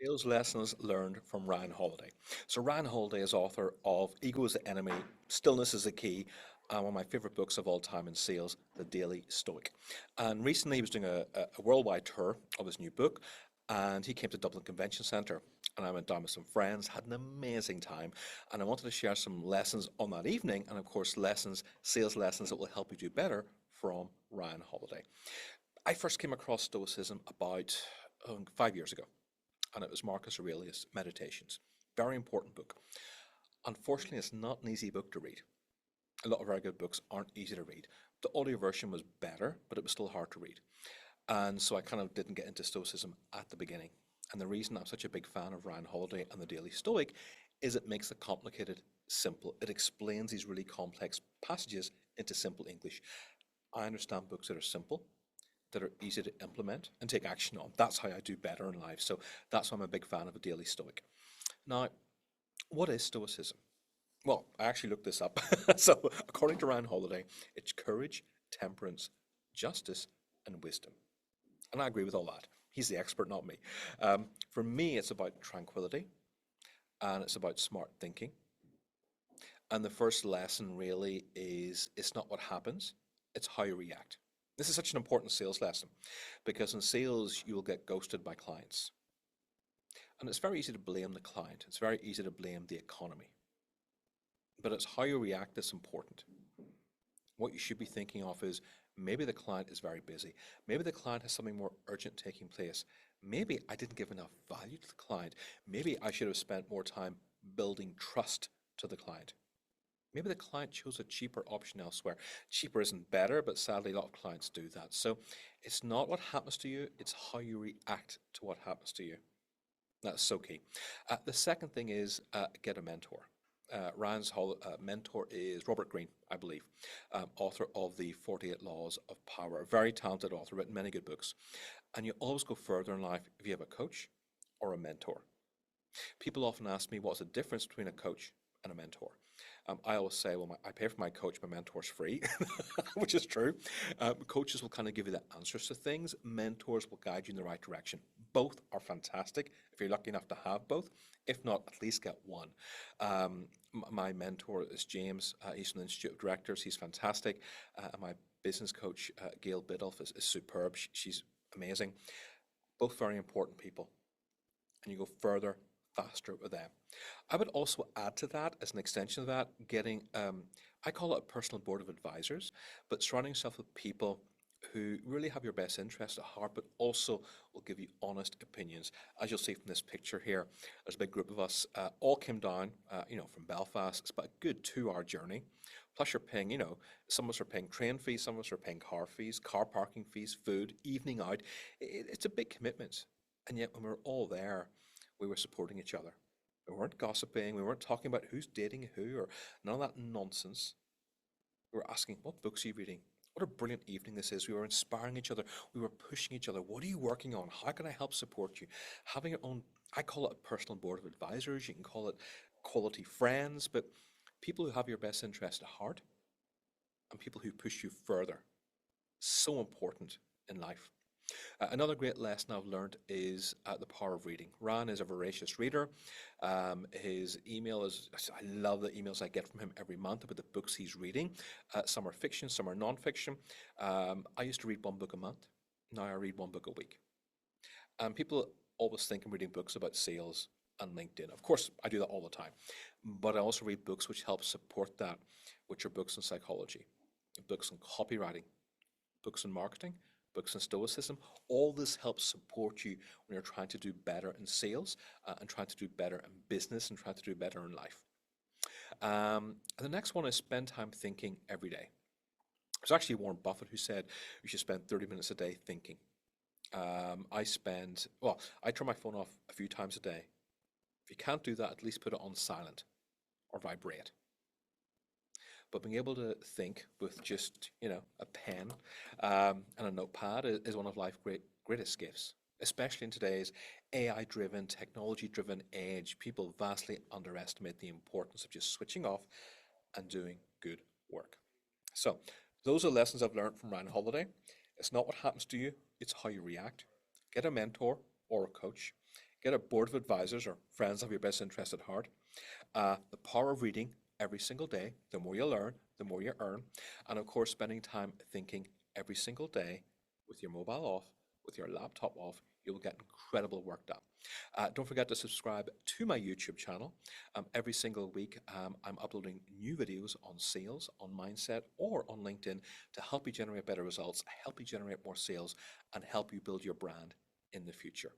Sales lessons learned from Ryan Holiday. So Ryan Holiday is author of Ego is the Enemy, Stillness is the Key, and one of my favorite books of all time in sales, The Daily Stoic. And recently he was doing a worldwide tour of his new book, and he came to Dublin Convention Centre, and I went down with some friends, had an amazing time, and I wanted to share some lessons on that evening, and of course lessons, sales lessons that will help you do better from Ryan Holiday. I first came across Stoicism about 5 years ago, and it was Marcus Aurelius' Meditations. Very important book. Unfortunately, it's not an easy book to read. A lot of very good books aren't easy to read. The audio version was better, but it was still hard to read. And so I kind of didn't get into Stoicism at the beginning. And the reason I'm such a big fan of Ryan Holiday and the Daily Stoic is it makes the complicated simple. It explains these really complex passages into simple English. I understand books that are simple, that are easy to implement and take action on. That's how I do better in life. So that's why I'm a big fan of a daily stoic. Now, what is stoicism? Well, I actually looked this up. So, according to Ryan Holiday, it's courage, temperance, justice, and wisdom. And I agree with all that. He's the expert, not me. For me, it's about tranquility and it's about smart thinking. And the first lesson really is it's not what happens, it's how you react. This is such an important sales lesson because in sales, you will get ghosted by clients. And it's very easy to blame the client, it's very easy to blame the economy. But it's how you react that's important. What you should be thinking of is maybe the client is very busy. Maybe the client has something more urgent taking place. Maybe I didn't give enough value to the client. Maybe I should have spent more time building trust to the client. Maybe the client chose a cheaper option elsewhere. Cheaper isn't better, but sadly, a lot of clients do that. So it's not what happens to you, it's how you react to what happens to you. That's so key. The second thing is get a mentor. Ryan's mentor is Robert Greene, I believe, author of the 48 Laws of Power. A very talented author, written many good books. And you always go further in life if you have a coach or a mentor. People often ask me what's the difference between a coach and a mentor. I always say, well, I pay for my coach, my mentor's free, which is true. Coaches will kind of give you the answers to things. Mentors will guide you in the right direction. Both are fantastic if you're lucky enough to have both. If not, at least get one. My mentor is James. He's from the Institute of Directors. He's fantastic. And my business coach, Gail Biddulph, is superb. She's amazing. Both very important people. And you go further faster with them. I would also add to that, as an extension of that, getting, I call it a personal board of advisors, but surrounding yourself with people who really have your best interest at heart, but also will give you honest opinions. As you'll see from this picture here, there's a big group of us, all came down, from Belfast. It's about a good 2 hour journey. Plus you're paying, some of us are paying train fees, some of us are paying car fees, car parking fees, food, evening out. It's a big commitment. And yet when we were all there, we were supporting each other. We weren't gossiping. We weren't talking about who's dating who or none of that nonsense. We were asking, what books are you reading? What a brilliant evening this is. We were inspiring each other. We were pushing each other. What are you working on? How can I help support you? Having your own, I call it a personal board of advisors. You can call it quality friends, but people who have your best interest at heart and people who push you further. So important in life. Another great lesson I've learned is the power of reading. Ran is a voracious reader. His email is, I love the emails I get from him every month about the books he's reading. Some are fiction, some are non-fiction. I used to read one book a month. Now I read one book a week. And people always think I'm reading books about sales and LinkedIn. Of course, I do that all the time. But I also read books which help support that, which are books in psychology, books in copywriting, books in marketing, books in stoicism. All this helps support you when you're trying to do better in sales and trying to do better in business and trying to do better in life. And the next one is spend time thinking every day. It's actually Warren Buffett who said you should spend 30 minutes a day thinking. I turn my phone off a few times a day. If you can't do that, at least put it on silent or vibrate. But being able to think with just, a pen and a notepad is one of life's greatest gifts, especially in today's AI-driven, technology-driven age. People vastly underestimate the importance of just switching off and doing good work. So those are lessons I've learned from Ryan Holiday. It's not what happens to you, it's how you react. Get a mentor or a coach. Get a board of advisors or friends of your best interest at heart. The power of reading every single day. The more you learn, the more you earn. And of course, spending time thinking every single day with your mobile off, with your laptop off, you will get incredible work done. Don't forget to subscribe to my YouTube channel. Every single week, I'm uploading new videos on sales, on mindset, or on LinkedIn to help you generate better results, help you generate more sales, and help you build your brand in the future.